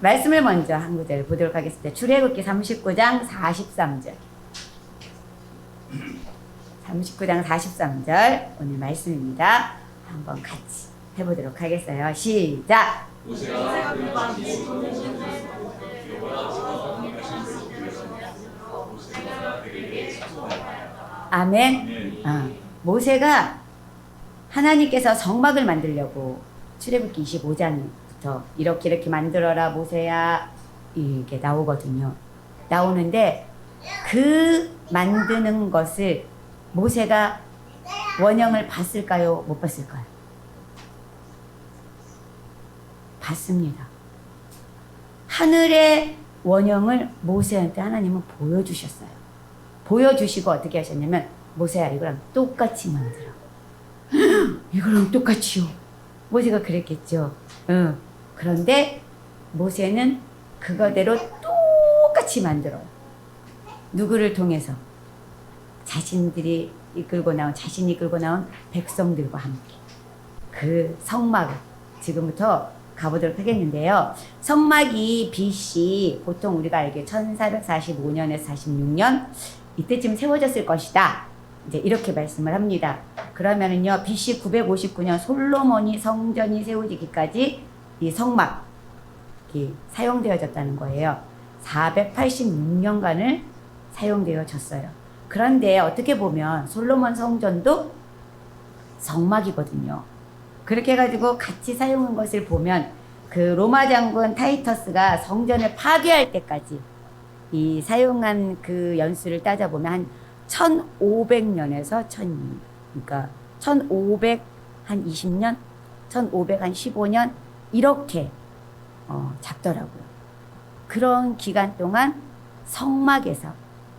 말씀을 먼저 한 구절 보도록 하겠습니다. 출애굽기 39장 43절. 39장 43절 오늘 말씀입니다. 한번 같이 해보도록 하겠어요. 시작! 아멘. 모세가 하나님께서 성막을 만들려고 출애굽기 25장부터 이렇게 만들어라 모세야 이게 나오거든요. 나오는데 그 만드는 것을 모세가 원형을 봤을까요? 못 봤을까요? 봤습니다. 하늘의 원형을 모세한테 하나님은 보여주셨어요. 보여주시고 어떻게 하셨냐면 모세야 이거랑 똑같이 만들어. 이거랑 똑같이요. 모세가 그랬겠죠. 그런데 모세는 그거대로 똑같이 만들어요. 누구를 통해서? 자신이 이끌고 나온 백성들과 함께 그 성막을 지금부터 가보도록 하겠는데요. 성막이 BC 보통 우리가 알기에 1445년에서 46년 이때쯤 세워졌을 것이다. 이제 이렇게 말씀을 합니다. 그러면은요, BC 959년 솔로몬이 성전이 세워지기까지 이 성막이 사용되어졌다는 거예요. 486년간을 사용되어졌어요. 그런데 어떻게 보면 솔로몬 성전도 성막이거든요. 그렇게 해가지고 같이 사용한 것을 보면 그 로마 장군 타이터스가 성전을 파괴할 때까지 이 사용한 그 연수를 따져보면 한 1500년에서 그러니까 1520년, 1515년 이렇게 잡더라고요. 그런 기간 동안 성막에서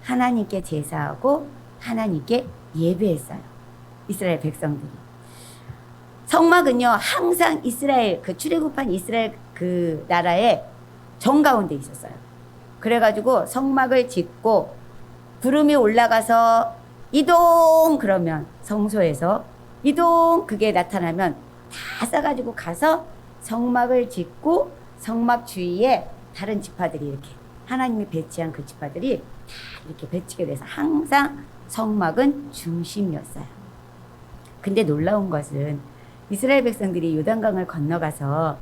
하나님께 제사하고 하나님께 예배했어요. 이스라엘 백성들이. 성막은요, 항상 이스라엘, 그 출애굽한 이스라엘 그 나라의 정가운데 있었어요. 그래가지고 성막을 짓고 구름이 올라가서 이동 그러면 성소에서 이동 그게 나타나면 다 싸가지고 가서 성막을 짓고 성막 주위에 다른 지파들이 이렇게 하나님이 배치한 그 지파들이 다 이렇게 배치게 돼서 항상 성막은 중심이었어요. 근데 놀라운 것은 이스라엘 백성들이 요단강을 건너가서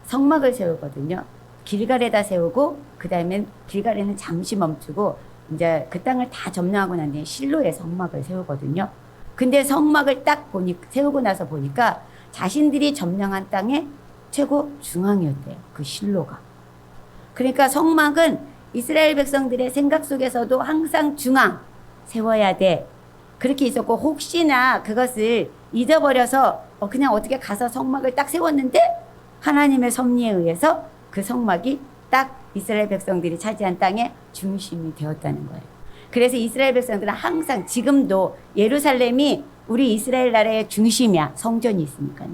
성막을 세우거든요. 길갈에다 세우고 그 다음에 길갈에는 잠시 멈추고 이제 그 땅을 다 점령하고 난 뒤에 실로에 성막을 세우거든요. 근데 성막을 딱 세우고 나서 보니까 자신들이 점령한 땅의 최고 중앙이었대요. 그 실로가. 그러니까 성막은 이스라엘 백성들의 생각 속에서도 항상 중앙 세워야 돼. 그렇게 있었고 혹시나 그것을 잊어버려서 그냥 어떻게 가서 성막을 딱 세웠는데 하나님의 섭리에 의해서 그 성막이 딱 이스라엘 백성들이 차지한 땅의 중심이 되었다는 거예요. 그래서 이스라엘 백성들은 항상 지금도 예루살렘이 우리 이스라엘 나라의 중심이야. 성전이 있으니까요.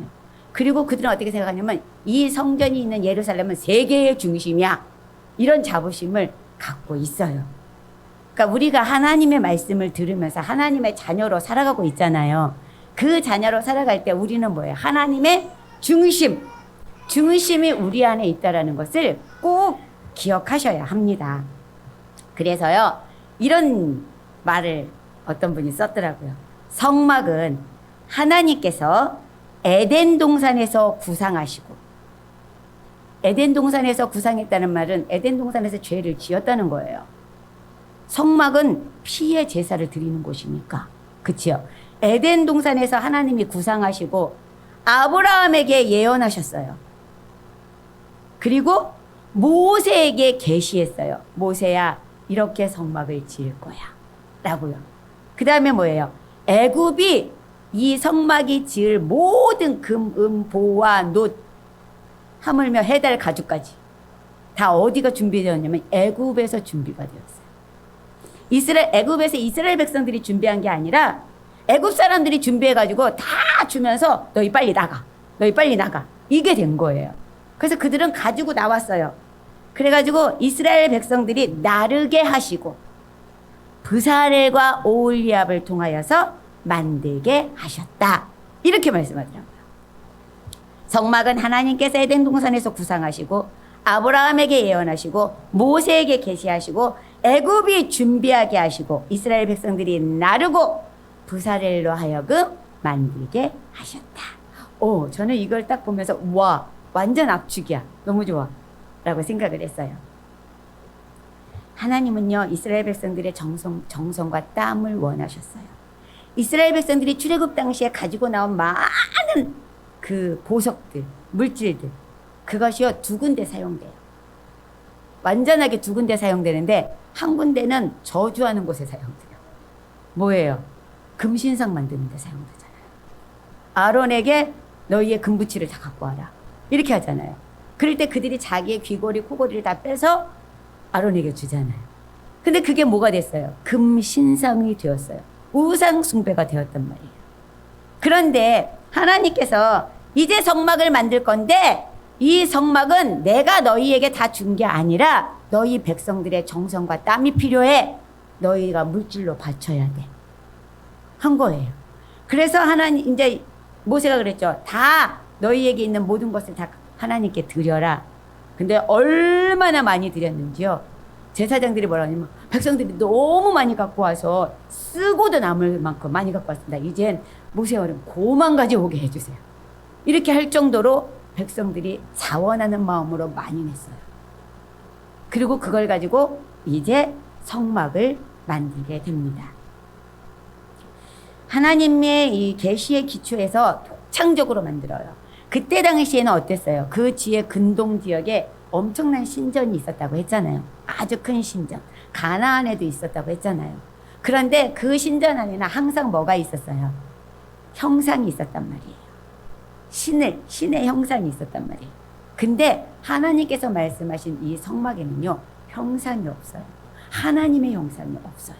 그리고 그들은 어떻게 생각하냐면 이 성전이 있는 예루살렘은 세계의 중심이야. 이런 자부심을 갖고 있어요. 그러니까 우리가 하나님의 말씀을 들으면서 하나님의 자녀로 살아가고 있잖아요. 그 자녀로 살아갈 때 우리는 뭐예요? 하나님의 중심이 우리 안에 있다라는 것을 꼭 기억하셔야 합니다. 그래서요, 이런 말을 어떤 분이 썼더라고요. 성막은 하나님께서 에덴 동산에서 구상하시고, 에덴 동산에서 구상했다는 말은 에덴 동산에서 죄를 지었다는 거예요. 성막은 피의 제사를 드리는 곳이니까. 그치요? 에덴 동산에서 하나님이 구상하시고 아브라함에게 예언하셨어요. 그리고 모세에게 계시했어요. 모세야, 이렇게 성막을 지을 거야. 라고요. 그 다음에 뭐예요? 애굽이 이 성막이 지을 모든 금, 은, 보와 놋, 하물며 해달 가죽까지 다 어디가 준비되었냐면 애굽에서 준비가 되었어요. 애굽에서 이스라엘 백성들이 준비한 게 아니라 애굽 사람들이 준비해가지고 다 주면서 너희 빨리 나가. 이게 된 거예요. 그래서 그들은 가지고 나왔어요. 그래가지고 이스라엘 백성들이 나르게 하시고 브사렐과 오홀리압을 통하여서 만들게 하셨다. 이렇게 말씀하더라고요. 성막은 하나님께서 에덴 동산에서 구상하시고 아브라함에게 예언하시고 모세에게 계시하시고 애굽이 준비하게 하시고 이스라엘 백성들이 나르고 부사렐로 하여금 만들게 하셨다. 오, 저는 이걸 딱 보면서 와, 완전 압축이야. 너무 좋아. 라고 생각을 했어요. 하나님은요, 이스라엘 백성들의 정성과 땀을 원하셨어요. 이스라엘 백성들이 출애굽 당시에 가지고 나온 많은 그 보석들, 물질들, 그것이요, 두 군데 사용돼요. 완전하게 두 군데 사용되는데 한 군데는 저주하는 곳에 사용돼요. 뭐예요? 금신상 만드는 데 사용되잖아요. 아론에게 너희의 금부치를 다 갖고 와라. 이렇게 하잖아요. 그럴 때 그들이 자기의 귀고리, 코고리를 다 빼서 아론에게 주잖아요. 근데 그게 뭐가 됐어요? 금신상이 되었어요. 우상 숭배가 되었단 말이에요. 그런데 하나님께서 이제 성막을 만들 건데 이 성막은 내가 너희에게 다 준 게 아니라 너희 백성들의 정성과 땀이 필요해. 너희가 물질로 바쳐야 돼. 한 거예요. 그래서 하나님, 이제 모세가 그랬죠. 다 너희에게 있는 모든 것을 다 하나님께 드려라. 근데 얼마나 많이 드렸는지요. 제사장들이 뭐라 하냐면 백성들이 너무 많이 갖고 와서 쓰고도 남을 만큼 많이 갖고 왔습니다. 이젠 모세 어른 고만 가지 오게 해주세요. 이렇게 할 정도로 백성들이 자원하는 마음으로 많이 냈어요. 그리고 그걸 가지고 이제 성막을 만들게 됩니다. 하나님의 이 계시의 기초에서 독창적으로 만들어요. 그때 당시에는 어땠어요? 그 지에 근동 지역에 엄청난 신전이 있었다고 했잖아요. 아주 큰 신전. 가나안에도 있었다고 했잖아요. 그런데 그 신전 안에는 항상 뭐가 있었어요? 형상이 있었단 말이에요. 신의 형상이 있었단 말이에요. 근데 하나님께서 말씀하신 이 성막에는요, 형상이 없어요. 하나님의 형상이 없어요.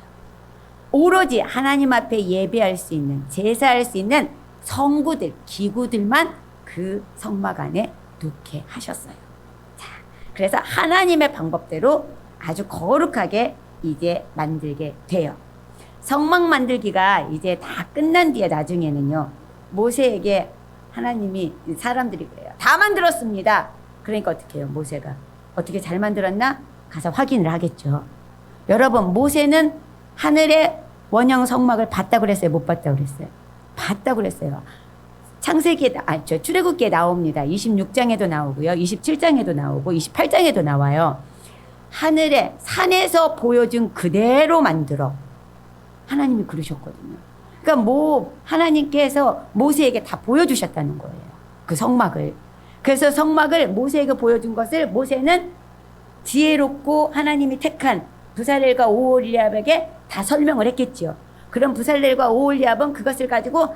오로지 하나님 앞에 예배할 수 있는, 제사할 수 있는 성구들, 기구들만 그 성막 안에 놓게 하셨어요. 자, 그래서 하나님의 방법대로 아주 거룩하게 이제 만들게 돼요. 성막 만들기가 이제 다 끝난 뒤에 나중에는요, 모세에게 하나님이, 사람들이 그래요. 다 만들었습니다. 그러니까 어떻게 해요? 모세가 어떻게 잘 만들었나? 가서 확인을 하겠죠. 여러분, 모세는 하늘의 원형 성막을 봤다고 그랬어요? 못 봤다고 그랬어요? 봤다고 그랬어요. 창세기에, 출애굽기에 나옵니다. 26장에도 나오고요. 27장에도 나오고 28장에도 나와요. 하늘에 산에서 보여준 그대로 만들어. 하나님이 그러셨거든요. 그러니까 하나님께서 모세에게 다 보여주셨다는 거예요. 그 성막을. 그래서 성막을 모세에게 보여준 것을 모세는 지혜롭고 하나님이 택한 부살렐과 오홀리압에게 다 설명을 했겠지요. 그럼 부살렐과 오홀리압은 그것을 가지고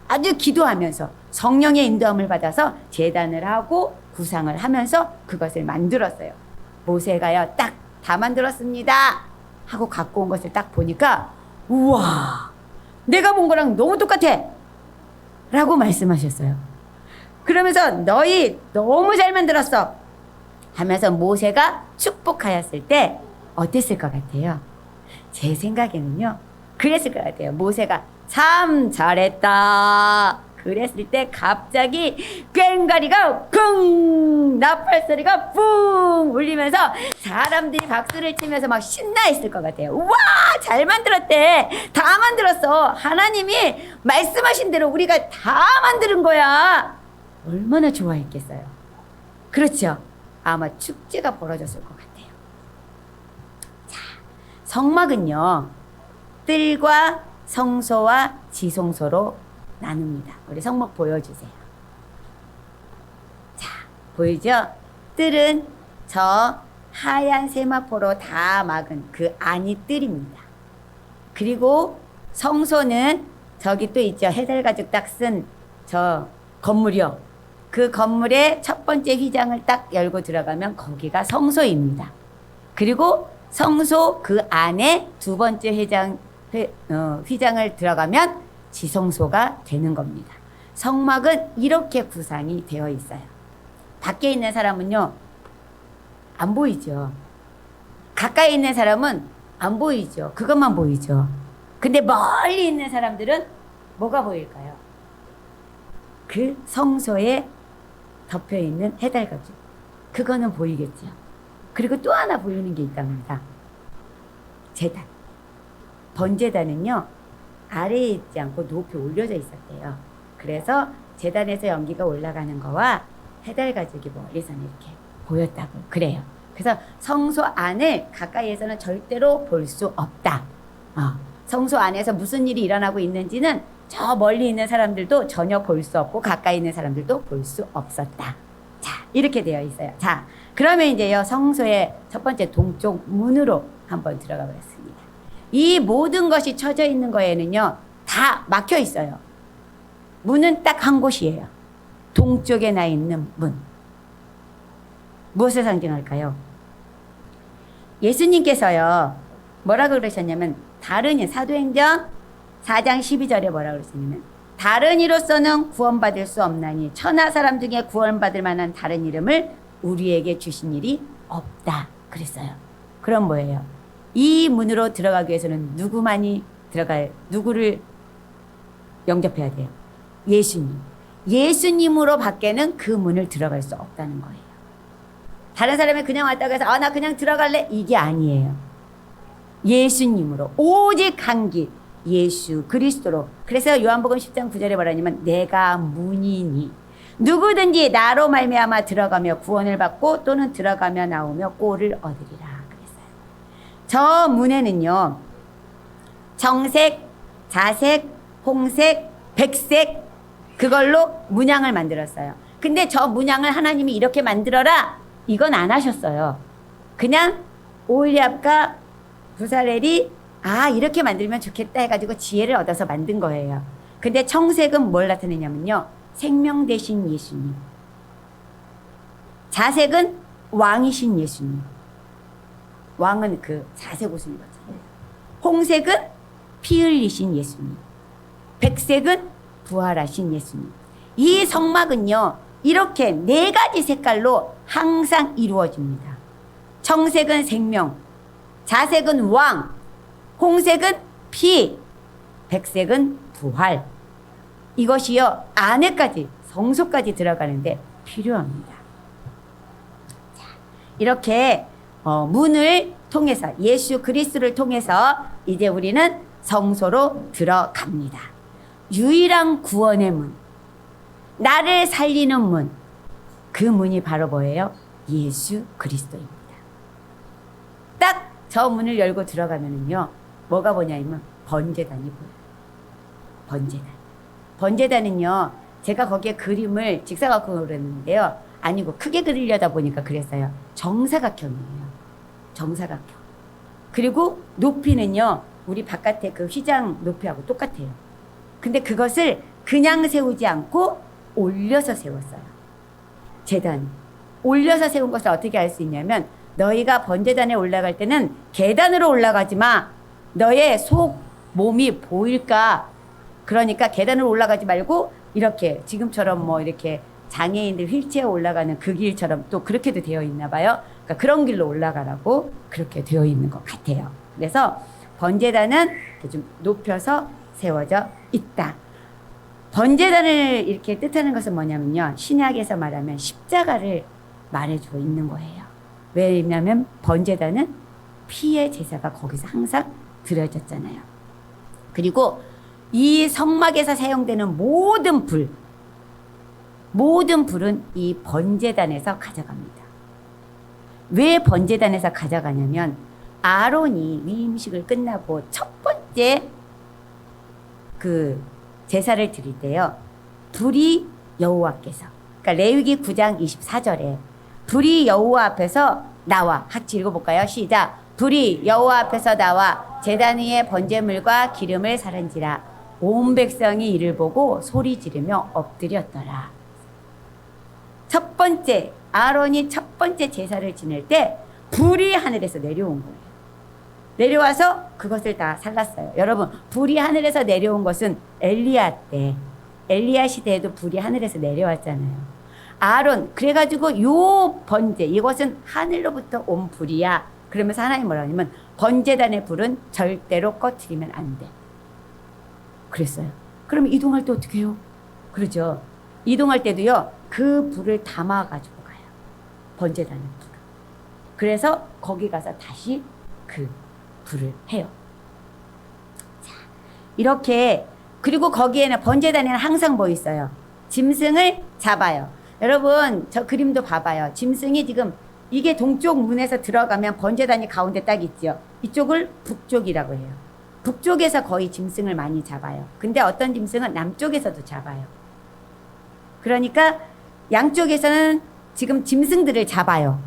아주 기도하면서 성령의 인도함을 받아서 제단을 하고 구상을 하면서 그것을 만들었어요. 모세가요, 딱 다 만들었습니다 하고 갖고 온 것을 딱 보니까 우와, 내가 본 거랑 너무 똑같아 라고 말씀하셨어요. 그러면서 너희 너무 잘 만들었어 하면서 모세가 축복하였을 때 어땠을 것 같아요? 제 생각에는요, 그랬을 것 같아요. 모세가 참 잘했다 그랬을 때 갑자기 꽹과리가 쿵, 나팔 소리가 뿡 울리면서 사람들이 박수를 치면서 막 신나 있을 것 같아요. 와, 잘 만들었대. 다 만들었어. 하나님이 말씀하신 대로 우리가 다 만드는 거야. 얼마나 좋아했겠어요. 그렇죠? 아마 축제가 벌어졌을 것 같아요. 자, 성막은요, 뜰과 성소와 지성소로 나눕니다. 우리 성막 보여주세요. 자, 보이죠? 뜰은 저 하얀 세마포로 다 막은 그 안이 뜰입니다. 그리고 성소는 저기 또 있죠. 해달가죽 딱 쓴 저 건물이요. 그 건물의 첫 번째 휘장을 딱 열고 들어가면 거기가 성소입니다. 그리고 성소 그 안에 두 번째 휘장을 들어가면 지성소가 되는 겁니다. 성막은 이렇게 구상이 되어 있어요. 밖에 있는 사람은요, 안 보이죠. 가까이 있는 사람은 안 보이죠. 그것만 보이죠. 근데 멀리 있는 사람들은 뭐가 보일까요? 그 성소에 덮여 있는 해달가죽. 그거는 보이겠죠. 그리고 또 하나 보이는 게 있답니다. 제단. 번제단은요, 아래에 있지 않고 높이 올려져 있었대요. 그래서 제단에서 연기가 올라가는 거와 해달 가죽이 멀리서는 이렇게 보였다고 그래요. 그래서 성소 안을 가까이에서는 절대로 볼 수 없다. 성소 안에서 무슨 일이 일어나고 있는지는 저 멀리 있는 사람들도 전혀 볼 수 없고 가까이 있는 사람들도 볼 수 없었다. 자, 이렇게 되어 있어요. 자, 그러면 이제요, 성소의 첫 번째 동쪽 문으로 한번 들어가 보겠습니다. 이 모든 것이 쳐져 있는 거에는요, 다 막혀 있어요. 문은 딱 한 곳이에요. 동쪽에 나 있는 문. 무엇을 상징할까요? 예수님께서요, 뭐라고 그러셨냐면, 다른 이 사도행전 4장 12절에 뭐라고 그러셨냐면, 다른 이로서는 구원받을 수 없나니 천하 사람 중에 구원받을 만한 다른 이름을 우리에게 주신 일이 없다 그랬어요. 그럼 뭐예요? 이 문으로 들어가기 위해서는 누구를 영접해야 돼요? 예수님. 예수님으로 밖에는 그 문을 들어갈 수 없다는 거예요. 다른 사람이 그냥 왔다고 해서 나 그냥 들어갈래? 이게 아니에요. 예수님으로 오직 한 길, 예수 그리스도로. 그래서 요한복음 10장 9절에 뭐라냐면 내가 문이니 누구든지 나로 말미암아 들어가며 구원을 받고 또는 들어가며 나오며 꼴을 얻으리라 그랬어요. 저 문에는요, 정색, 자색, 홍색, 백색, 그걸로 문양을 만들었어요. 근데 저 문양을 하나님이 이렇게 만들어라, 이건 안 하셨어요. 그냥 오홀리압과 부살렐이 이렇게 만들면 좋겠다 해가지고 지혜를 얻어서 만든 거예요. 근데 청색은 뭘 나타내냐면요, 생명 되신 예수님. 자색은 왕이신 예수님. 왕은 그 자색 옷을 입었잖아요. 홍색은 피 흘리신 예수님. 백색은 부활하신 예수님. 이 성막은요, 이렇게 네 가지 색깔로 항상 이루어집니다. 청색은 생명, 자색은 왕, 홍색은 피, 백색은 부활. 이것이요, 안에까지, 성소까지 들어가는데 필요합니다. 자, 이렇게 문을 통해서, 예수 그리스도를 통해서 이제 우리는 성소로 들어갑니다. 유일한 구원의 문, 나를 살리는 문, 그 문이 바로 뭐예요? 예수 그리스도입니다. 딱 저 문을 열고 들어가면은요, 뭐가 보냐면 번제단이 보여요. 번제단. 번제단은요, 제가 거기에 그림을 직사각형으로 그렸는데요, 아니고 크게 그리려다 보니까 그랬어요. 정사각형이에요. 정사각형. 그리고 높이는요, 우리 바깥에 그 휘장 높이하고 똑같아요. 근데 그것을 그냥 세우지 않고 올려서 세웠어요. 제단. 올려서 세운 것을 어떻게 알 수 있냐면, 너희가 번제단에 올라갈 때는 계단으로 올라가지 마. 너의 속 몸이 보일까. 그러니까 계단으로 올라가지 말고 이렇게 지금처럼 뭐 이렇게 장애인들 휠체어 올라가는 그 길처럼 또 그렇게도 되어 있나 봐요. 그러니까 그런 길로 올라가라고 그렇게 되어 있는 것 같아요. 그래서 번제단은 좀 높여서 세워져 있다. 번제단을 이렇게 뜻하는 것은 뭐냐면요, 신약에서 말하면 십자가를 말해주고 있는 거예요. 왜냐하면 번제단은 피의 제사가 거기서 항상 드려졌잖아요. 그리고 이 성막에서 사용되는 모든 불은 이 번제단에서 가져갑니다. 왜 번제단에서 가져가냐면, 아론이 위임식을 끝나고 첫 번째 그 제사를 드릴 때요, 불이 여호와께서, 그러니까 레위기 9장 24절에 불이 여호와 앞에서 나와, 같이 읽어볼까요? 시작. 불이 여호와 앞에서 나와 제단 위에 번제물과 기름을 사른지라 온 백성이 이를 보고 소리 지르며 엎드렸더라. 첫 번째, 아론이 첫 번째 제사를 지낼 때 불이 하늘에서 내려온 거예요. 내려와서 그것을 다 살랐어요. 여러분, 불이 하늘에서 내려온 것은 엘리야 때, 엘리야 시대에도 불이 하늘에서 내려왔잖아요. 아론, 그래가지고 요 번제, 이것은 하늘로부터 온 불이야. 그러면서 하나님 뭐라 하냐면, 번제단의 불은 절대로 꺼트리면 안 돼. 그랬어요. 그러면 이동할 때 어떻게 해요? 그러죠. 이동할 때도요, 그 불을 담아가지고 가요. 번제단을. 그래서 거기 가서 다시 그 불을 해요. 자, 이렇게. 그리고 거기에는 번제단에는 항상 뭐 있어요? 짐승을 잡아요. 여러분 저 그림도 봐봐요. 짐승이 지금 이게 동쪽 문에서 들어가면 번제단이 가운데 딱 있죠. 이쪽을 북쪽이라고 해요. 북쪽에서 거의 짐승을 많이 잡아요. 근데 어떤 짐승은 남쪽에서도 잡아요. 그러니까 양쪽에서는 지금 짐승들을 잡아요.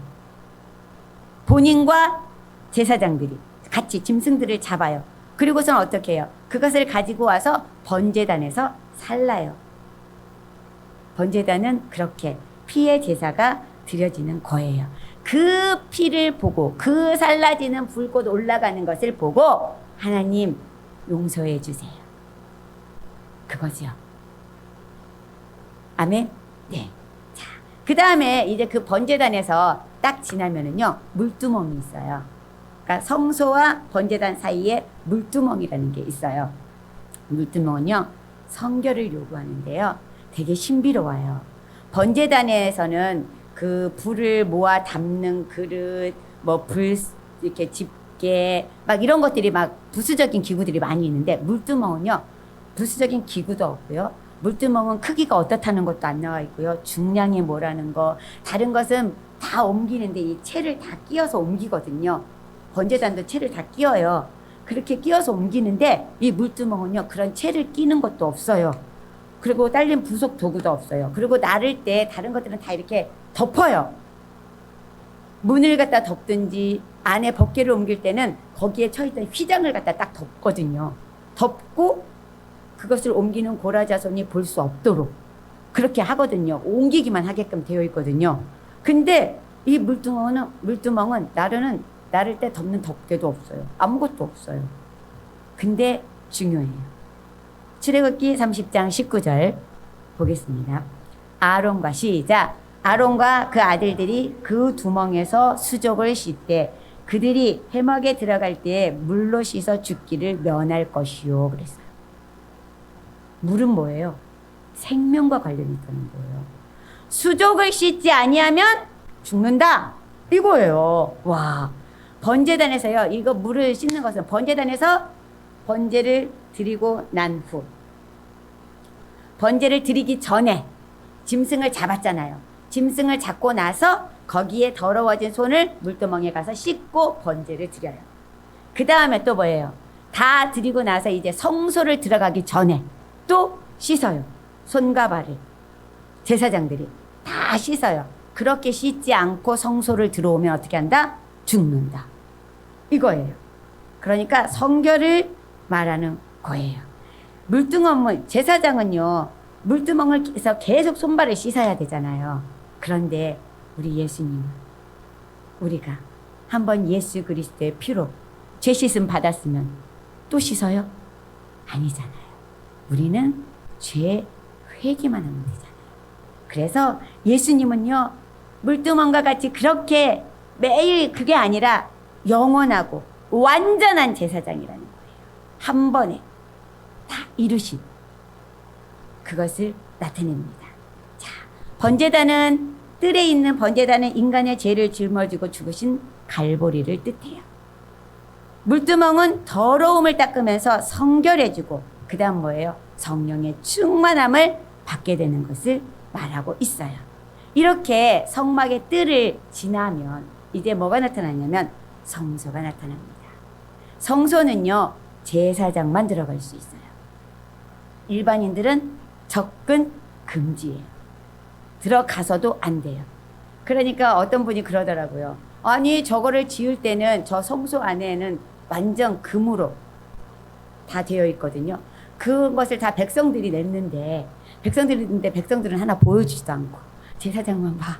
본인과 제사장들이 같이 짐승들을 잡아요. 그리고서는 어떻게 해요? 그것을 가지고 와서 번제단에서 살라요. 번제단은 그렇게 피의 제사가 드려지는 거예요. 그 피를 보고 그 살라지는 불꽃 올라가는 것을 보고 하나님 용서해 주세요. 그거죠. 아멘. 네. 자, 그 다음에 이제 그 번제단에서 딱 지나면은요 물두멍이 있어요. 그러니까 성소와 번제단 사이에 물두멍이라는 게 있어요. 물두멍은요 성결을 요구하는데요 되게 신비로워요. 번제단에서는 그 불을 모아 담는 그릇, 뭐 불 이렇게 집게 막 이런 것들이 막 부수적인 기구들이 많이 있는데 물두멍은요 부수적인 기구도 없고요. 물두멍은 크기가 어떻다는 것도 안 나와 있고요. 중량이 뭐라는 거, 다른 것은 다 옮기는데 이 채를 다 끼워서 옮기거든요. 번제단도 채를 다 끼워요. 그렇게 끼워서 옮기는데 이 물두멍은요 그런 채를 끼는 것도 없어요. 그리고 딸린 부속 도구도 없어요. 그리고 나를 때 다른 것들은 다 이렇게 덮어요. 문을 갖다 덮든지 안에 법궤를 옮길 때는 거기에 쳐있던 휘장을 갖다 딱 덮거든요. 덮고 그것을 옮기는 고라자손이 볼 수 없도록 그렇게 하거든요. 옮기기만 하게끔 되어 있거든요. 근데 이 물두멍은 나를 때 덮는 덮개도 없어요. 아무것도 없어요. 근데 중요해요. 출애굽기 30장 19절 보겠습니다. 아론과 시작. 아론과 그 아들들이 그 두멍에서 수족을 씻되 그들이 회막에 들어갈 때에 물로 씻어 죽기를 면할 것이요. 그랬어요. 물은 뭐예요? 생명과 관련이 있다는 거예요. 수족을 씻지 아니하면 죽는다. 이거예요. 와. 번제단에서요. 이거 물을 씻는 것은 번제단에서 번제를 드리고 난 후, 번제를 드리기 전에 짐승을 잡았잖아요. 짐승을 잡고 나서 거기에 더러워진 손을 물두멍에 가서 씻고 번제를 드려요. 그 다음에 또 뭐예요? 다 드리고 나서 이제 성소를 들어가기 전에 또 씻어요. 손과 발을 제사장들이 다 씻어요. 그렇게 씻지 않고 성소를 들어오면 어떻게 한다? 죽는다. 이거예요. 그러니까 성결을 말하는 거예요. 물두멍은 제사장은요 물두멍을 해서 계속 손발을 씻어야 되잖아요. 그런데 우리 예수님은 우리가 한번 예수 그리스도의 피로 죄 씻음 받았으면 또 씻어요? 아니잖아요. 우리는 죄 회개만 하면 되잖아요. 그래서 예수님은요 물두멍과 같이 그렇게 매일 그게 아니라 영원하고 완전한 제사장이라는 거예요. 한 번에 다 이루신 그것을 나타냅니다. 자, 번제단은 뜰에 있는 번제단은 인간의 죄를 짊어지고 죽으신 갈보리를 뜻해요. 물두멍은 더러움을 닦으면서 성결해주고 그 다음 뭐예요? 성령의 충만함을 받게 되는 것을 말하고 있어요. 이렇게 성막의 뜰을 지나면 이제 뭐가 나타나냐면 성소가 나타납니다. 성소는요 제사장만 들어갈 수 있어요. 일반인들은 접근 금지예요. 들어가서도 안 돼요. 그러니까 어떤 분이 그러더라고요. 아니 저거를 지을 때는 저 성소 안에는 완전 금으로 다 되어 있거든요. 그것을 다 백성들이 냈는데 백성들은 하나 보여주지도 않고 제사장만 봐.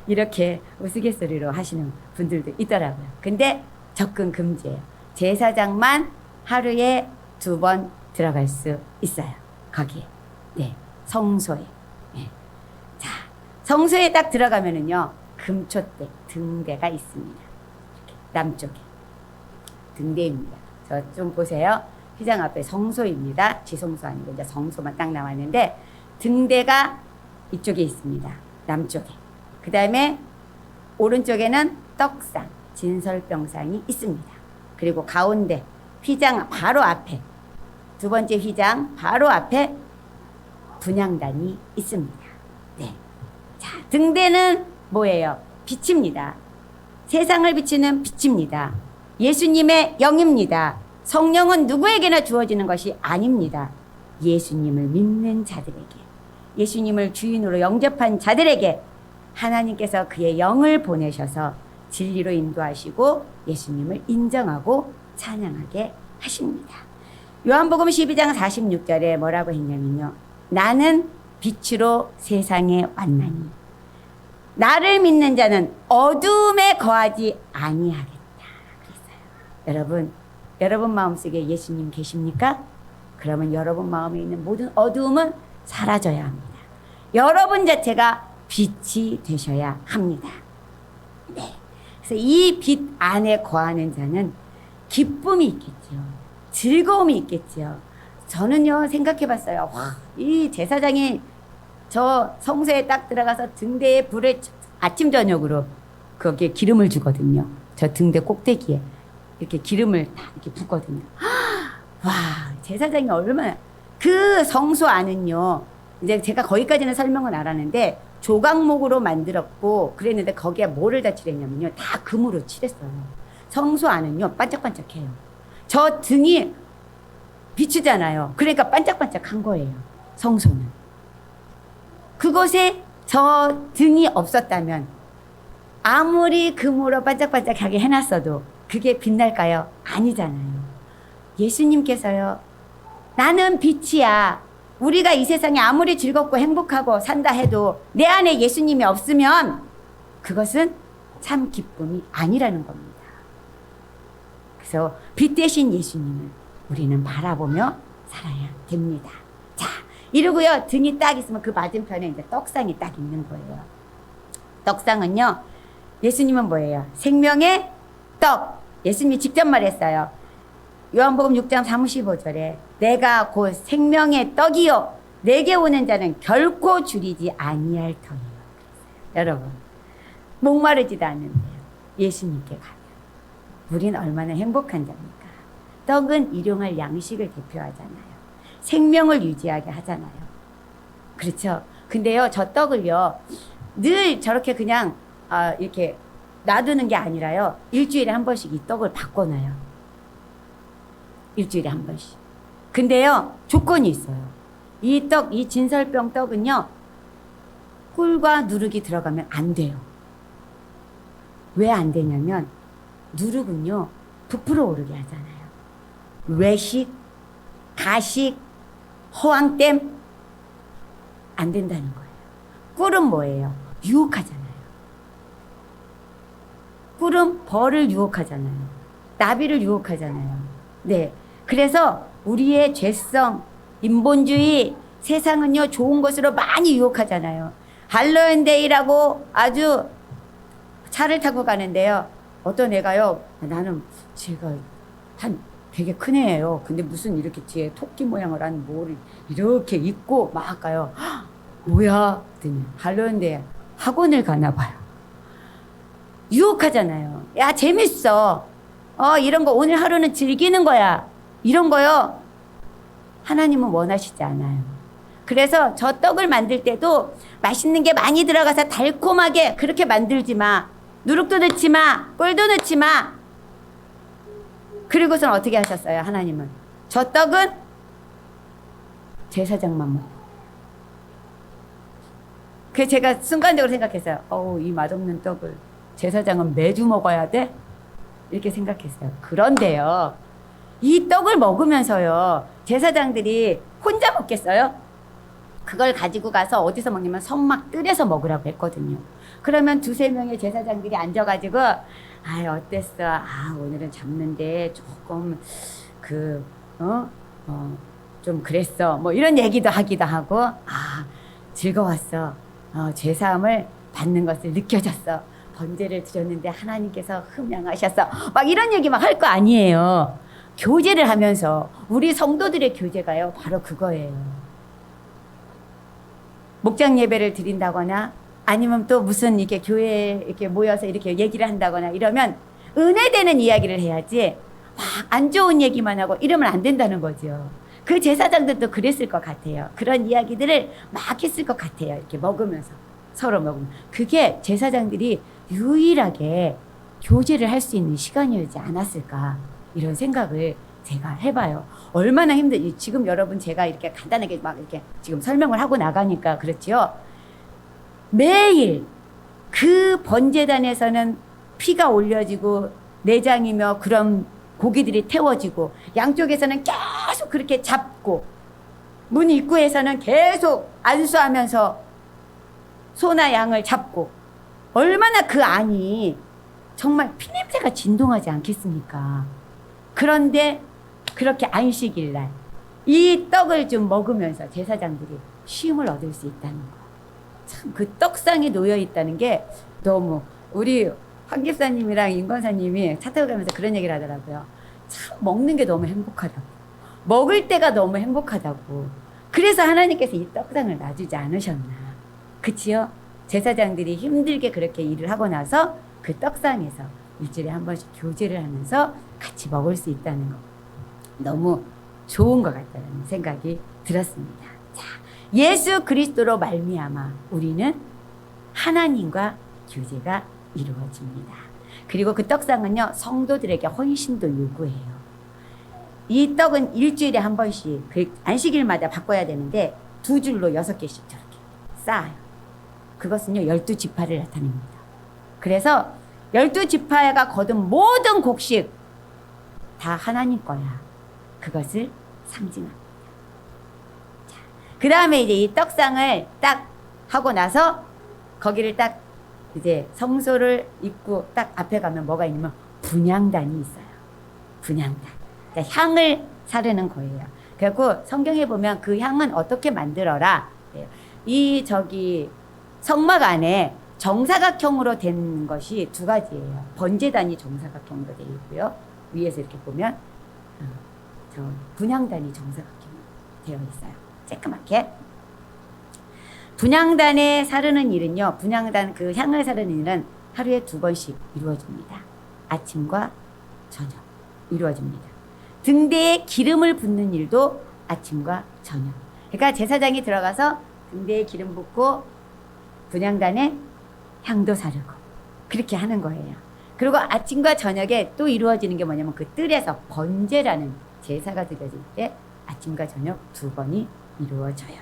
이렇게 우스갯소리로 하시는 분들도 있더라고요. 근데 접근 금지예요. 제사장만 하루에 2번 들어갈 수 있어요. 거기에. 네. 성소에. 네. 자, 성소에 딱 들어가면은요, 금초대, 등대가 있습니다. 이렇게 남쪽에. 등대입니다. 저 좀 보세요. 휘장 앞에 성소입니다. 지성소 아니고 이제 성소만 딱 나왔는데, 등대가 이쪽에 있습니다. 남쪽에. 그 다음에 오른쪽에는 떡상, 진설병상이 있습니다. 그리고 가운데 휘장 바로 앞에, 두 번째 휘장 바로 앞에 분향단이 있습니다. 네. 자, 등대는 뭐예요? 빛입니다. 세상을 비추는 빛입니다. 예수님의 영입니다. 성령은 누구에게나 주어지는 것이 아닙니다. 예수님을 믿는 자들에게, 예수님을 주인으로 영접한 자들에게 하나님께서 그의 영을 보내셔서 진리로 인도하시고 예수님을 인정하고 찬양하게 하십니다. 요한복음 12장 46절에 뭐라고 했냐면요. 나는 빛으로 세상에 왔나니 나를 믿는 자는 어둠에 거하지 아니하겠다. 그랬어요. 여러분 마음속에 예수님 계십니까? 그러면 여러분 마음에 있는 모든 어두움은 사라져야 합니다. 여러분 자체가 빛이 되셔야 합니다. 네. 그래서 이 빛 안에 거하는 자는 기쁨이 있겠죠. 즐거움이 있겠죠. 저는요, 생각해 봤어요. 와, 이 제사장이 저 성소에 딱 들어가서 등대에 불을 아침, 저녁으로 거기에 기름을 주거든요. 저 등대 꼭대기에 이렇게 기름을 다 이렇게 붓거든요. 와, 제사장이 얼마나, 그 성소 안은요, 이제 제가 거기까지는 설명은 안 하는데, 조각목으로 만들었고, 그랬는데 거기에 뭐를 다 칠했냐면요, 다 금으로 칠했어요. 성소 안은요, 반짝반짝해요. 저 등이 비추잖아요. 그러니까 반짝반짝한 거예요, 성소는. 그곳에 저 등이 없었다면, 아무리 금으로 반짝반짝하게 해놨어도 그게 빛날까요? 아니잖아요. 예수님께서요, 나는 빛이야. 우리가 이 세상에 아무리 즐겁고 행복하고 산다 해도 내 안에 예수님이 없으면 그것은 참 기쁨이 아니라는 겁니다. 그래서 빛 대신 예수님을 우리는 바라보며 살아야 됩니다. 자, 이러고요, 등이 딱 있으면 그 맞은편에 이제 떡상이 딱 있는 거예요. 떡상은요, 예수님은 뭐예요? 생명의 떡. 예수님이 직접 말했어요. 요한복음 6장 35절에 내가 곧 생명의 떡이요 내게 오는 자는 결코 줄이지 아니할 터이요. 여러분, 목마르지도 않는데요, 예수님께 가면 우린 얼마나 행복한 자입니까? 떡은 일용할 양식을 대표하잖아요. 생명을 유지하게 하잖아요. 그렇죠? 근데요, 저 떡을요, 늘 저렇게 그냥 이렇게 놔두는 게 아니라요, 일주일에 한 번씩 이 떡을 바꿔놔요. 일주일에 한 번씩. 근데요, 조건이 있어요. 이 떡, 이 진설병 떡은요, 꿀과 누룩이 들어가면 안 돼요. 왜 안 되냐면, 누룩은요, 부풀어 오르게 하잖아요. 외식, 가식, 허황됨, 안 된다는 거예요. 꿀은 뭐예요? 유혹하잖아요. 꿀은 벌을 유혹하잖아요. 나비를 유혹하잖아요. 네. 그래서 우리의 죄성, 인본주의, 세상은요, 좋은 것으로 많이 유혹하잖아요. 할로윈데이라고 아주 차를 타고 가는데요. 어떤 애가요, 나는 제가 되게 큰 애예요. 근데 무슨 이렇게 뒤에 토끼 모양을 한 뭐를 이렇게 입고 막 가요. 뭐야? 그랬더니 할로윈데이 학원을 가나 봐요. 유혹하잖아요. 야, 재밌어. 이런 거 오늘 하루는 즐기는 거야. 이런 거요, 하나님은 원하시지 않아요. 그래서 저 떡을 만들 때도 맛있는 게 많이 들어가서 달콤하게 그렇게 만들지 마. 누룩도 넣지 마. 꿀도 넣지 마. 그리고선 어떻게 하셨어요, 하나님은? 저 떡은 제사장만 먹어. 그래서 제가 순간적으로 생각했어요. 이 맛없는 떡을 제사장은 매주 먹어야 돼? 이렇게 생각했어요. 그런데요, 이 떡을 먹으면서요, 제사장들이 혼자 먹겠어요? 그걸 가지고 가서 어디서 먹냐면 성막 뜰에서 먹으라고 했거든요. 그러면 두세 명의 제사장들이 앉아가지고, 어땠어? 오늘은 잡는데 조금 좀 그랬어. 뭐 이런 얘기도 하기도 하고, 즐거웠어. 죄사함을 받는 것을 느껴졌어. 번제를 드렸는데 하나님께서 흠양하셨어. 막 이런 얘기 막 할 거 아니에요. 교제를 하면서 우리 성도들의 교제가요, 바로 그거예요. 목장 예배를 드린다거나 아니면 또 무슨 이렇게 교회에 이렇게 모여서 이렇게 얘기를 한다거나 이러면 은혜되는 이야기를 해야지 막 안 좋은 얘기만 하고 이러면 안 된다는 거죠. 그 제사장들도 그랬을 것 같아요. 그런 이야기들을 막 했을 것 같아요. 이렇게 먹으면서 서로 먹으면. 그게 제사장들이 유일하게 교제를 할 수 있는 시간이었지 않았을까 이런 생각을 제가 해봐요. 얼마나 힘든지 지금 여러분 제가 이렇게 간단하게 막 이렇게 지금 설명을 하고 나가니까 그렇지요. 매일 그 번제단에서는 피가 올려지고 내장이며 그런 고기들이 태워지고 양쪽에서는 계속 그렇게 잡고 문 입구에서는 계속 안수하면서 소나 양을 잡고 얼마나 그 안이 정말 피냄새가 진동하지 않겠습니까? 그런데 그렇게 안식일날 이 떡을 좀 먹으면서 제사장들이 쉼을 얻을 수 있다는 거. 참 그 떡상에 놓여 있다는 게 너무 우리 황 집사님이랑 임 권사님이 차 타고 가면서 그런 얘기를 하더라고요. 참 먹는 게 너무 행복하다고. 먹을 때가 너무 행복하다고. 그래서 하나님께서 이 떡상을 놔주지 않으셨나. 그치요? 제사장들이 힘들게 그렇게 일을 하고 나서 그 떡상에서 일주일에 한 번씩 교제를 하면서 같이 먹을 수 있다는 거. 너무 좋은 것 같다는 생각이 들었습니다. 자, 예수 그리스도로 말미암아 우리는 하나님과 교제가 이루어집니다. 그리고 그 떡상은요, 성도들에게 헌신도 요구해요. 이 떡은 일주일에 한 번씩 그 안식일마다 바꿔야 되는데 2줄로 6개씩 저렇게 쌓아요. 그것은요 12지파를 나타냅니다. 그래서 12지파가 거둔 모든 곡식 다 하나님 거야. 그것을 상징합니다. 그 다음에 이제 이 떡상을 딱 하고 나서 거기를 딱 이제 성소를 입고 딱 앞에 가면 뭐가 있냐면 분향단이 있어요. 분향단. 그러니까 향을 사르는 거예요. 그리고 성경에 보면 그 향은 어떻게 만들어라. 이 성막 안에 정사각형으로 된 것이 2가지예요. 번제단이 정사각형으로 되어 있고요. 위에서 이렇게 보면 저 분향단이 정사각형으로 되어 있어요. 쬐끄맣게. 분향단에 사르는 일은요. 분향단 그 향을 사르는 일은 하루에 2번씩 이루어집니다. 아침과 저녁 이루어집니다. 등대에 기름을 붓는 일도 아침과 저녁. 그러니까 제사장이 들어가서 등대에 기름 붓고 분향단에 향도 사르고 그렇게 하는 거예요. 그리고 아침과 저녁에 또 이루어지는 게 뭐냐면 그 뜰에서 번제라는 제사가 드려질 때 아침과 저녁 2번이 이루어져요.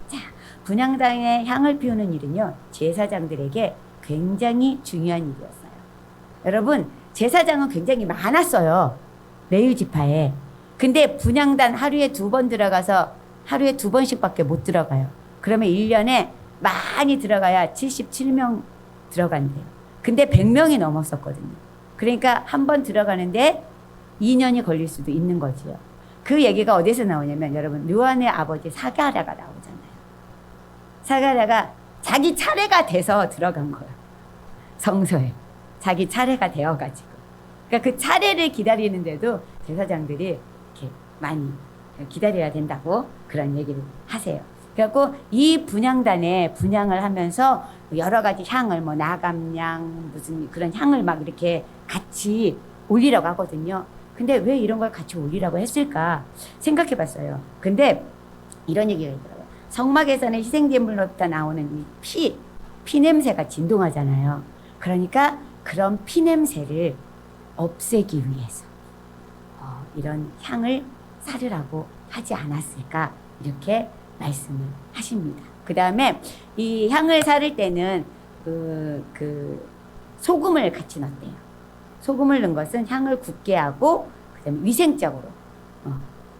자, 분향단에 향을 피우는 일은요, 제사장들에게 굉장히 중요한 일이었어요. 여러분, 제사장은 굉장히 많았어요. 레위 지파에. 근데 분향단 하루에 2번 들어가서 하루에 2번씩밖에 못 들어가요. 그러면 1년에 많이 들어가야 77명 들어간대요. 근데 100명이 넘었었거든요. 그러니까 한 번 들어가는데 2년이 걸릴 수도 있는 거지요. 그 얘기가 어디서 나오냐면 여러분 요한의 아버지 사가랴가 나오잖아요. 사가랴가 자기 차례가 돼서 들어간 거야. 성소에. 자기 차례가 되어가지고. 그러니까 그 차례를 기다리는데도 제사장들이 이렇게 많이 기다려야 된다고 그런 얘기를 하세요. 그래갖고 이 분향단에 분향을 하면서 여러 가지 향을 뭐 나감향 무슨 그런 향을 막 이렇게 같이 올리라고 하거든요. 근데 왜 이런 걸 같이 올리라고 했을까 생각해 봤어요. 근데 이런 얘기가 있더라고요. 성막에서는 희생제물로부터 나오는 이 피 냄새가 진동하잖아요. 그러니까 그런 피 냄새를 없애기 위해서 이런 향을 사르라고 하지 않았을까 이렇게 말씀을 하십니다. 그 다음에 이 향을 사를 때는 그 소금을 같이 넣었대요. 소금을 넣은 것은 향을 굳게 하고 그다음에 위생적으로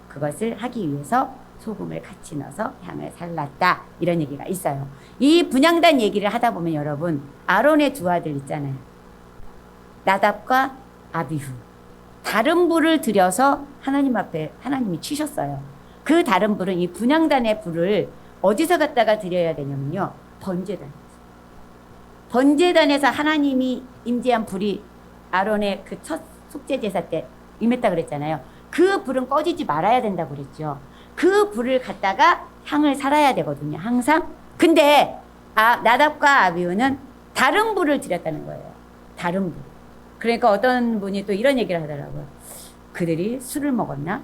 그것을 하기 위해서 소금을 같이 넣어서 향을 살랐다 이런 얘기가 있어요. 이 분향단 얘기를 하다 보면 여러분 아론의 2 아들 있잖아요. 나답과 아비후. 다른 불을 들여서 하나님 앞에 하나님이 치셨어요. 그 다른 불은 이 분향단의 불을 어디서 갖다가 드려야 되냐면요. 번제단에서. 번제단에서 하나님이 임재한 불이 아론의 그 첫 속죄제사 때 임했다 그랬잖아요. 그 불은 꺼지지 말아야 된다고 그랬죠. 그 불을 갖다가 향을 살아야 되거든요. 항상. 근데 나답과 아비후는 다른 불을 드렸다는 거예요. 다른 불. 그러니까 어떤 분이 또 이런 얘기를 하더라고요. 그들이 술을 먹었나?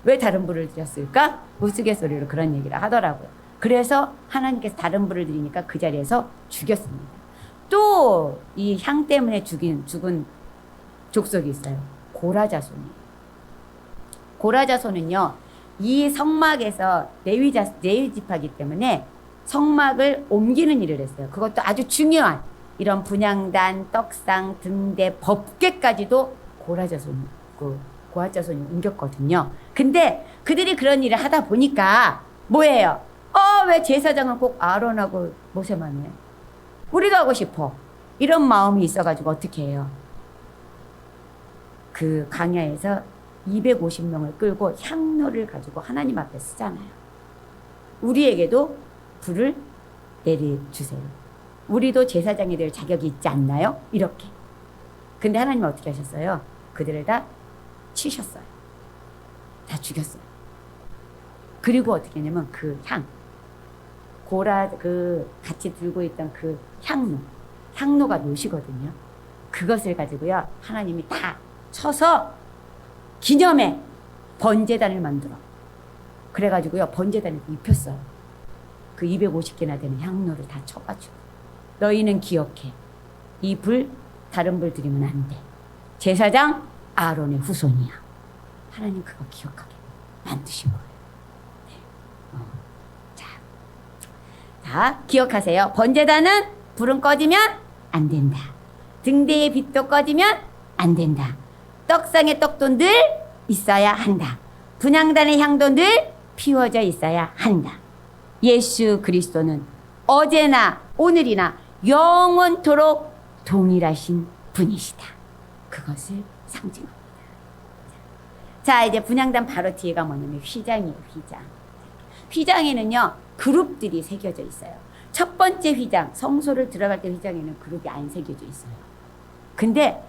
왜 다른 불을 드렸을까? 우스갯소리로 그런 얘기를 하더라고요. 그래서 하나님께서 다른 불을 드리니까 그 자리에서 죽였습니다. 또 이 향 때문에 죽은 족속이 있어요. 고라자손이에요. 고라자손은요, 이 성막에서 레위 지파이기 때문에 성막을 옮기는 일을 했어요. 그것도 아주 중요한 이런 분향단, 떡상, 등대, 법궤까지도 고라자손이 옮겼거든요. 근데 그들이 그런 일을 하다 보니까 뭐예요? 왜 제사장은 꼭 아론하고 모세만 해? 우리도 하고 싶어. 이런 마음이 있어가지고 어떻게 해요? 그 광야에서 250명을 끌고 향로를 가지고 하나님 앞에 쓰잖아요. 우리에게도 불을 내려주세요. 우리도 제사장이 될 자격이 있지 않나요? 이렇게. 근데 하나님은 어떻게 하셨어요? 그들을 다 치셨어요. 다 죽였어요. 그리고 어떻게 했냐면 그 향, 같이 들고 있던 그 향로가 노시거든요. 그것을 가지고요, 하나님이 다 쳐서 기념에 번제단을 만들어. 그래가지고요, 번제단을 입혔어요. 그 250개나 되는 향로를 다 쳐가지고. 너희는 기억해. 이 불, 다른 불 드리면 안 돼. 제사장 아론의 후손이야. 하나님 그거 기억하게 만드신 거예요. 네. 자, 기억하세요. 번제단은 불은 꺼지면 안 된다. 등대의 빛도 꺼지면 안 된다. 떡상의 떡도 늘 있어야 한다. 분향단의 향도 늘 피워져 있어야 한다. 예수 그리스도는 어제나 오늘이나 영원토록 동일하신 분이시다. 그것을 상징합니다. 자, 이제 분향단 바로 뒤에가 뭐냐면 휘장이에요. 휘장에는요, 그룹들이 새겨져 있어요. 첫 번째 휘장, 성소를 들어갈 때 휘장에는 그룹이 안 새겨져 있어요. 근데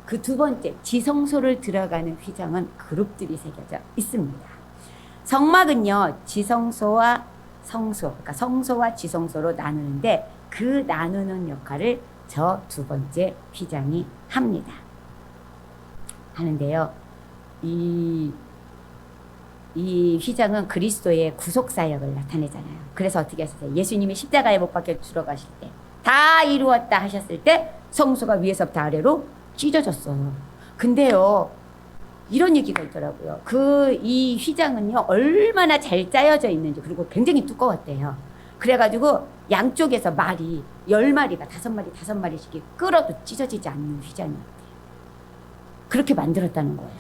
그 두 번째, 지성소를 들어가는 휘장은 그룹들이 새겨져 있습니다. 성막은요, 지성소와 성소, 그러니까 성소와 지성소로 나누는데 그 나누는 역할을 저 두 번째 휘장이 합니다. 하는데요, 이 휘장은 그리스도의 구속사역을 나타내잖아요. 그래서 어떻게 하셨어요? 예수님이 십자가에 못 박혀 들어가실 때, 다 이루었다 하셨을 때 성소가 위에서부터 아래로 찢어졌어요. 근데요, 이런 얘기가 있더라고요. 이 휘장은요, 얼마나 잘 짜여져 있는지, 그리고 굉장히 두꺼웠대요. 그래가지고 양쪽에서 말이 10마리가 5마리씩 끌어도 찢어지지 않는 휘장이었대요. 그렇게 만들었다는 거예요.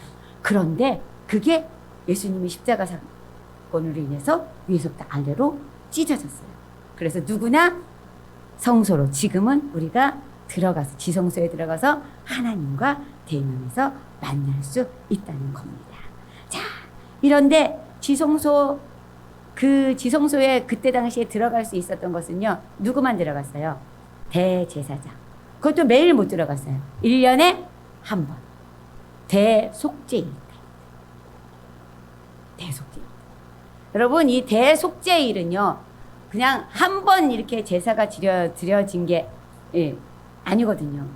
그런데 그게 예수님이 십자가 사건으로 인해서 위에서부터 아래로 찢어졌어요. 그래서 누구나 성소로, 지금은 우리가 들어가서, 지성소에 들어가서 하나님과 대면에서 만날 수 있다는 겁니다. 자, 이런데 지성소에 그때 당시에 들어갈 수 있었던 것은요, 누구만 들어갔어요? 대제사장. 그것도 매일 못 들어갔어요. 1년에 한 번. 대속죄일 때. 대속죄일. 여러분, 이 대속죄일은요, 그냥 한 번 이렇게 제사가 드려진 게 아니거든요.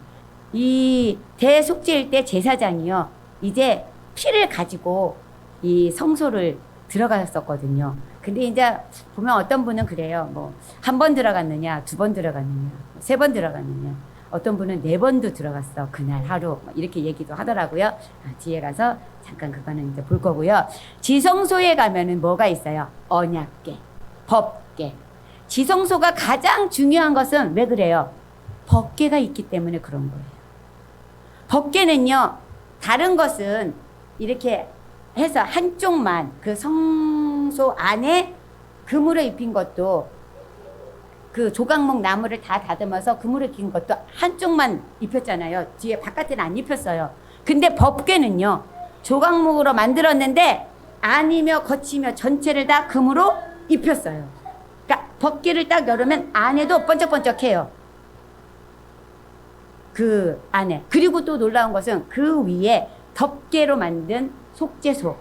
이 대속죄일 때 제사장이요, 이제 피를 가지고 이 성소를 들어갔었거든요. 근데 이제 보면 어떤 분은 그래요. 뭐, 한 번 들어갔느냐, 2번 들어갔느냐, 3번 들어갔느냐. 어떤 분은 4번도 들어갔어. 그날 하루. 이렇게 얘기도 하더라고요. 뒤에 가서 잠깐 그거는 이제 볼 거고요. 지성소에 가면은 뭐가 있어요? 언약궤, 법궤. 지성소가 가장 중요한 것은 왜 그래요? 법궤가 있기 때문에 그런 거예요. 법궤는요, 다른 것은 이렇게 해서 한쪽만, 그 성소 안에 금으로 입힌 것도, 그 조각목 나무를 다 다듬어서 금으로 입힌 것도 한쪽만 입혔잖아요. 뒤에 바깥에는 안 입혔어요. 근데 법궤는요, 조각목으로 만들었는데 안이며 겉이며 전체를 다 금으로 입혔어요. 그러니까 법궤를 딱 열으면 안에도 번쩍번쩍해요. 그 안에. 그리고 또 놀라운 것은 그 위에 덮개로 만든 속죄소.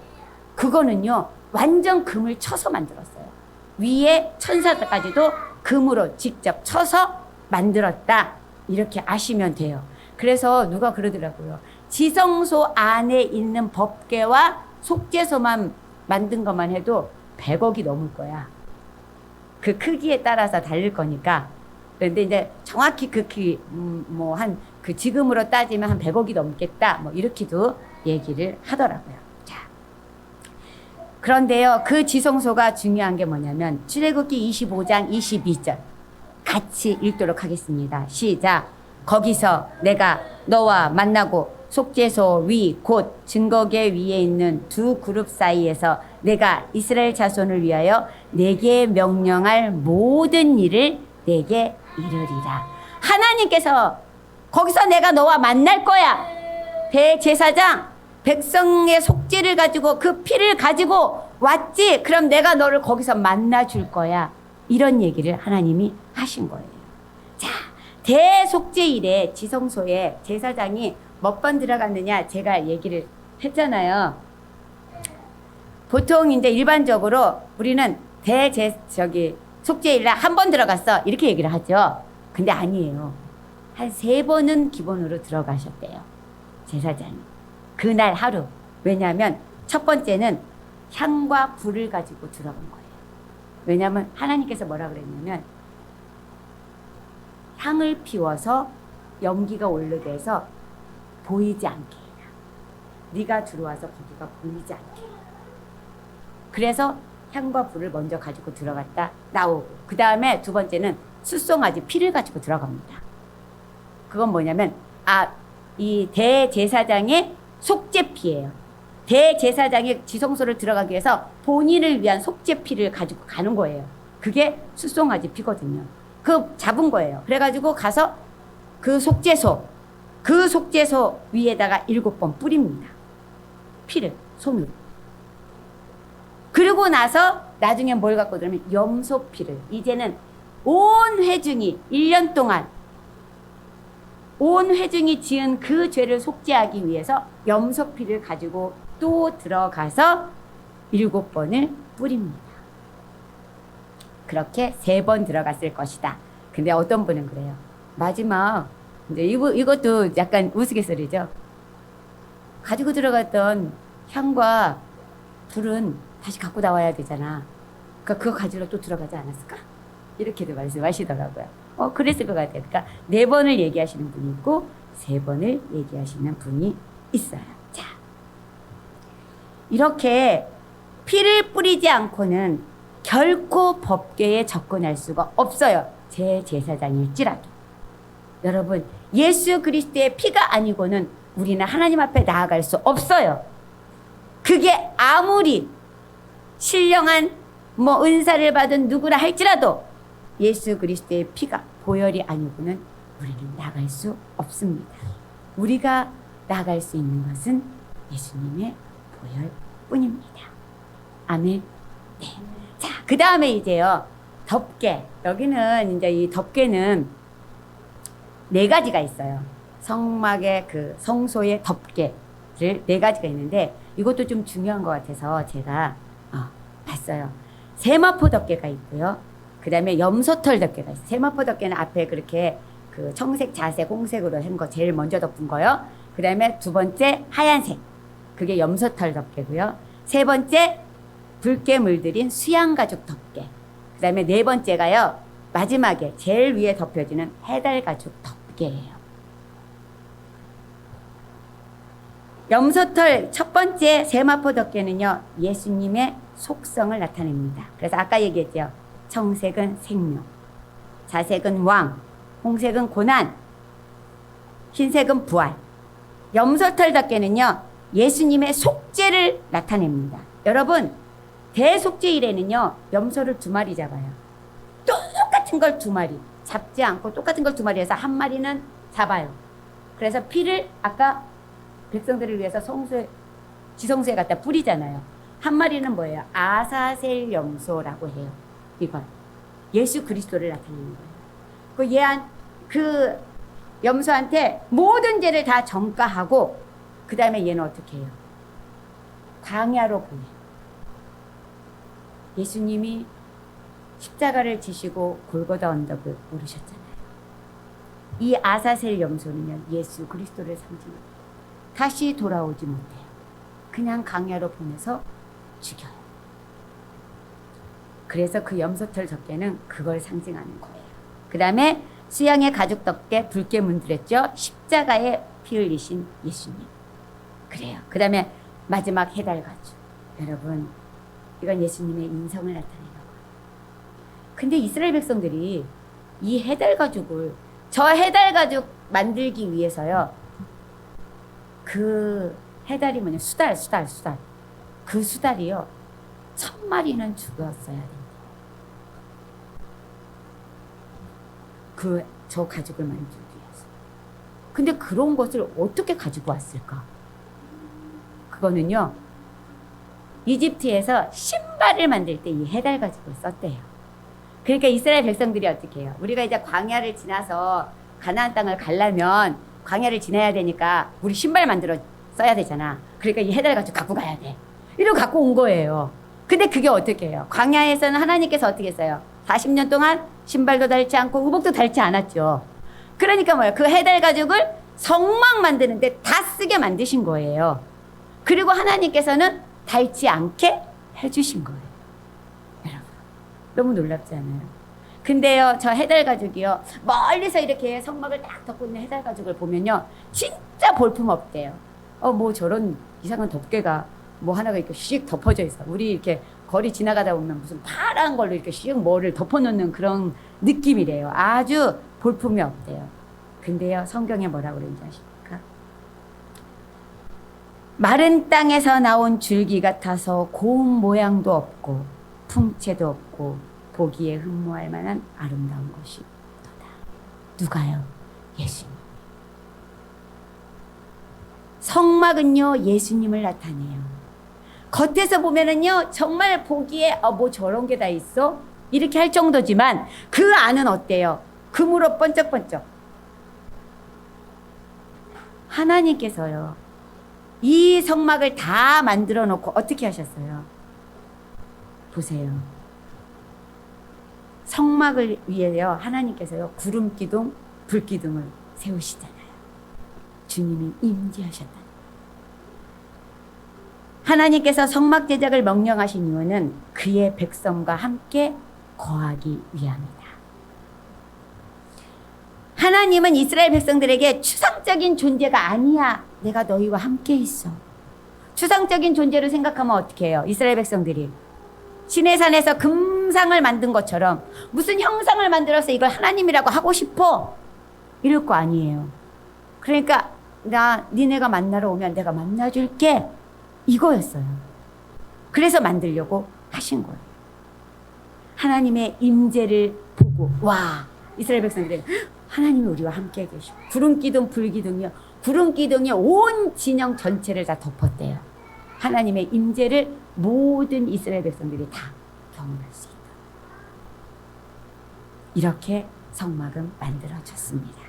그거는요, 완전 금을 쳐서 만들었어요. 위에 천사까지도 금으로 직접 쳐서 만들었다. 이렇게 아시면 돼요. 그래서 누가 그러더라고요. 지성소 안에 있는 법궤와 속죄소만 만든 것만 해도 100억이 넘을 거야. 그 크기에 따라서 다를 거니까. 그런데 이제 정확히 그 크기, 그 지금으로 따지면 한 100억이 넘겠다. 뭐 이렇게도 얘기를 하더라고요. 자. 그런데요, 그 지성소가 중요한 게 뭐냐면, 출애굽기 25장 22절. 같이 읽도록 하겠습니다. 시작. 거기서 내가 너와 만나고 속죄소 위 곧 증거궤 위에 있는 두 그룹 사이에서 내가 이스라엘 자손을 위하여 내게 명령할 모든 일을 내게 이르리라. 하나님께서 거기서 내가 너와 만날 거야. 대제사장 백성의 속죄를 가지고 그 피를 가지고 왔지. 그럼 내가 너를 거기서 만나 줄 거야. 이런 얘기를 하나님이 하신 거예요. 자, 대속죄일에 지성소에 제사장이 몇 번 들어갔느냐 제가 얘기를 했잖아요. 보통 이제 일반적으로 우리는 속죄일날 한 번 들어갔어 이렇게 얘기를 하죠. 근데 아니에요. 한 3번은 기본으로 들어가셨대요. 제사장이. 그날 하루. 왜냐하면 첫 번째는 향과 불을 가지고 들어간 거예요. 왜냐하면 하나님께서 뭐라 그랬냐면 향을 피워서 연기가 오르게 해서 보이지 않게 해라. 네가 들어와서 거기가 보이지 않게 해라. 그래서 향과 불을 먼저 가지고 들어갔다 나오고, 그 다음에 두 번째는 숫송아지 피를 가지고 들어갑니다. 그건 뭐냐면 이 대제사장의 속죄피예요. 대제사장이 지성소를 들어가기 위해서 본인을 위한 속죄피를 가지고 가는 거예요. 그게 숫송아지 피거든요. 그 잡은 거예요. 그래가지고 가서 그 속죄소 위에다가 7번 뿌립니다. 피를 손으로. 그러고 나서 나중에 뭘 갖고 들으면 염소피를, 이제는 온 회중이 1년 동안 온 회중이 지은 그 죄를 속죄하기 위해서 염소피를 가지고 또 들어가서 7번을 뿌립니다. 그렇게 3번 들어갔을 것이다. 근데 어떤 분은 그래요. 마지막, 이제 이것도 약간 우스갯소리죠. 가지고 들어갔던 향과 불은 다시 갖고 나와야 되잖아. 그러니까 그거 가지러 또 들어가지 않았을까? 이렇게도 말씀하시더라고요. 그랬을 것 같아요. 그러니까 4번을 얘기하시는 분이 있고 3번을 얘기하시는 분이 있어요. 자, 이렇게 피를 뿌리지 않고는 결코 법궤에 접근할 수가 없어요. 제 제사장일지라도. 여러분, 예수 그리스도의 피가 아니고는 우리는 하나님 앞에 나아갈 수 없어요. 그게 아무리 신령한 은사를 받은 누구라 할지라도 예수 그리스도의 피가 보혈이 아니고는 우리는 나갈 수 없습니다. 우리가 나갈 수 있는 것은 예수님의 보혈뿐입니다. 아멘. 네. 자, 그 다음에 이제요, 덮개. 여기는 이제 이 덮개는 4가지가 있어요. 성막의 그 성소의 덮개를 4가지가 있는데 이것도 좀 중요한 것 같아서 제가 봤어요. 세마포 덮개가 있고요. 그 다음에 염소털 덮개가 있어요. 세마포 덮개는 앞에 그렇게 그 청색, 자색, 홍색으로 한 거 제일 먼저 덮은 거요. 그 다음에 두 번째 하얀색. 그게 염소털 덮개고요. 세 번째 붉게 물들인 수양가죽 덮개. 그 다음에 4번째가요. 마지막에 제일 위에 덮여지는 해달가죽 덮개예요. 염소털 첫 번째 세마포 덮개는요, 예수님의 속성을 나타냅니다. 그래서 아까 얘기했죠. 청색은 생명, 자색은 왕, 홍색은 고난, 흰색은 부활. 염소털 덮개는요, 예수님의 속죄를 나타냅니다. 여러분, 대속죄일에는요, 염소를 2마리 잡아요. 똑같은 걸 2마리 잡지 않고 똑같은 걸 2마리 해서 한 마리는 잡아요. 그래서 피를 아까 백성들을 위해서 지성소에 갖다 뿌리잖아요. 한 마리는 뭐예요? 아사셀 염소라고 해요. 이건 예수 그리스도를 나타내는 거예요. 그 염소한테 모든 죄를 다 전가하고 그 다음에 얘는 어떻게 해요? 광야로 보내요. 예수님이 십자가를 지시고 골고다 언덕을 오르셨잖아요. 이 아사셀 염소는요, 예수 그리스도를 상징합니다. 다시 돌아오지 못해요. 그냥 강야로 보내서 죽여요. 그래서 그 염소털 덮개는 그걸 상징하는 거예요. 그 다음에 수양의 가죽 덮개 붉게 문드렸죠. 십자가에 피 흘리신 예수님. 그래요. 그 다음에 마지막 해달 가죽. 여러분, 이건 예수님의 인성을 나타내는 거예요. 근데 이스라엘 백성들이 이 해달 가죽을, 저 해달 가죽 만들기 위해서요, 그 해달이 뭐냐, 수달. 그 수달이요, 1000마리는 죽었어야 된다. 저 가죽을 만들기 위해서. 근데 그런 것을 어떻게 가지고 왔을까? 그거는요, 이집트에서 신발을 만들 때 이 해달 가죽을 썼대요. 그러니까 이스라엘 백성들이 어떻게 해요? 우리가 이제 광야를 지나서 가나안 땅을 가려면 광야를 지나야 되니까 우리 신발 만들어 써야 되잖아. 그러니까 이 해달 가죽 갖고 가야 돼. 이러고 갖고 온 거예요. 근데 그게 어떻게 해요? 광야에서는 하나님께서 어떻게 했어요? 40년 동안 신발도 달지 않고 의복도 달지 않았죠. 그러니까 뭐예요? 그 해달 가죽을 성막 만드는데 다 쓰게 만드신 거예요. 그리고 하나님께서는 닳지 않게 해주신 거예요. 여러분, 너무 놀랍지 않아요? 근데요, 저 해달 가죽이요, 멀리서 이렇게 성막을 딱 덮고 있는 해달 가죽을 보면요, 진짜 볼품 없대요. 뭐 저런 이상한 덮개가 뭐 하나가 이렇게 씩 덮어져 있어. 우리 이렇게 거리 지나가다 보면 무슨 파란 걸로 이렇게 씩 뭐를 덮어놓는 그런 느낌이래요. 아주 볼품이 없대요. 근데요, 성경에 뭐라고 그러는지 아십니까? 마른 땅에서 나온 줄기 같아서 고운 모양도 없고 풍채도 없고 보기에 흠모할 만한 아름다운 것이 또다. 누가요? 예수님. 성막은요, 예수님을 나타내요. 겉에서 보면은요, 정말 보기에 뭐 저런 게 다 있어? 이렇게 할 정도지만 그 안은 어때요? 금으로 번쩍번쩍. 하나님께서요, 이 성막을 다 만들어 놓고 어떻게 하셨어요? 보세요. 성막을 위해요, 하나님께서요, 구름 기둥, 불 기둥을 세우시잖아요. 주님이 임재하셨다. 하나님께서 성막 제작을 명령하신 이유는 그의 백성과 함께 거하기 위함이다. 하나님은 이스라엘 백성들에게 추상적인 존재가 아니야. 내가 너희와 함께 있어. 추상적인 존재로 생각하면 어떻게 해요? 이스라엘 백성들이 신의 산에서 금상을 만든 것처럼 무슨 형상을 만들어서 이걸 하나님이라고 하고 싶어, 이럴 거 아니에요. 그러니까 니네가 만나러 오면 내가 만나줄게, 이거였어요. 그래서 만들려고 하신 거예요. 하나님의 임재를 보고, 와, 이스라엘 백성들이 하나님이 우리와 함께 계시고, 구름 기둥, 불 기둥이요, 구름 기둥이 온 진영 전체를 다 덮었대요. 하나님의 임재를 모든 이스라엘 백성들이 다 경험할 수 있다. 이렇게 성막은 만들어졌습니다.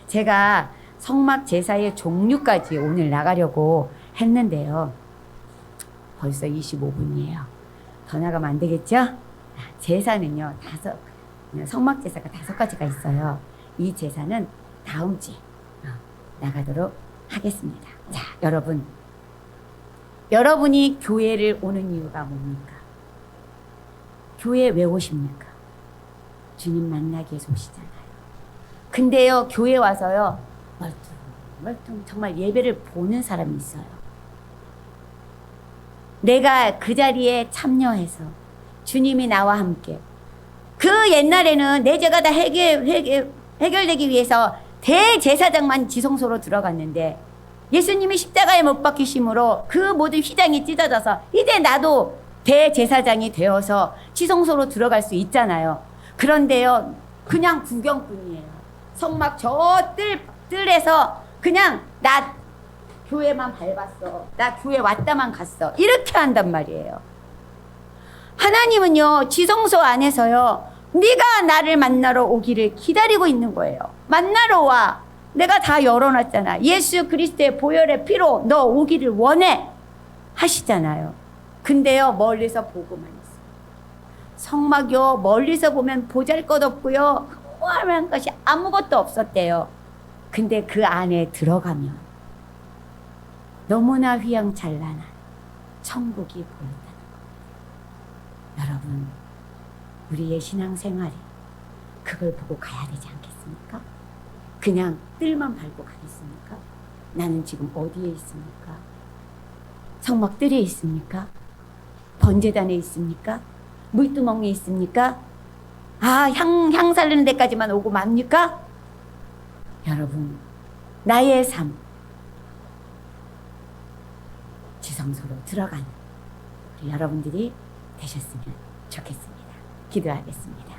제가 성막 제사의 종류까지 오늘 나가려고 했는데요, 벌써 25분이에요. 더 나가면 안 되겠죠? 제사는요, 성막 제사가 5가지가 있어요. 이 제사는 다음 주에 나가도록 하겠습니다. 자, 여러분이 교회를 오는 이유가 뭡니까? 교회 왜 오십니까? 주님 만나기 위해서 오시잖아요. 근데요, 교회 와서요, 멀뚱 정말 예배를 보는 사람이 있어요. 내가 그 자리에 참여해서 주님이 나와 함께, 그 옛날에는 내 죄가 다 해결되기 위해서 대제사장만 지성소로 들어갔는데 예수님이 십자가에 못 박히심으로 그 모든 휘장이 찢어져서 이제 나도 대제사장이 되어서 지성소로 들어갈 수 있잖아요. 그런데요, 그냥 구경뿐이에요. 성막 저 뜰에서 그냥 나 교회만 밟았어, 나 교회 왔다만 갔어, 이렇게 한단 말이에요. 하나님은요, 지성소 안에서요, 네가 나를 만나러 오기를 기다리고 있는 거예요. 만나러 와. 내가 다 열어놨잖아. 예수 그리스도의 보혈의 피로 너 오기를 원해 하시잖아요. 근데요, 멀리서 보고만 있어요. 성막이요 멀리서 보면 보잘것없고요 흥미할 것이 아무것도 없었대요. 근데 그 안에 들어가면 너무나 휘황찬란한 천국이 보인다는 겁니다. 여러분, 우리의 신앙생활이 그걸 보고 가야 되지 않겠습니까? 그냥 뜰만 밟고 가겠습니까? 나는 지금 어디에 있습니까? 성막뜰에 있습니까? 번제단에 있습니까? 물두멍에 있습니까? 향 살리는 데까지만 오고 맙니까? 여러분, 나의 삶, 지성소로 들어가는 우리 여러분들이 되셨으면 좋겠습니다. 기도하겠습니다.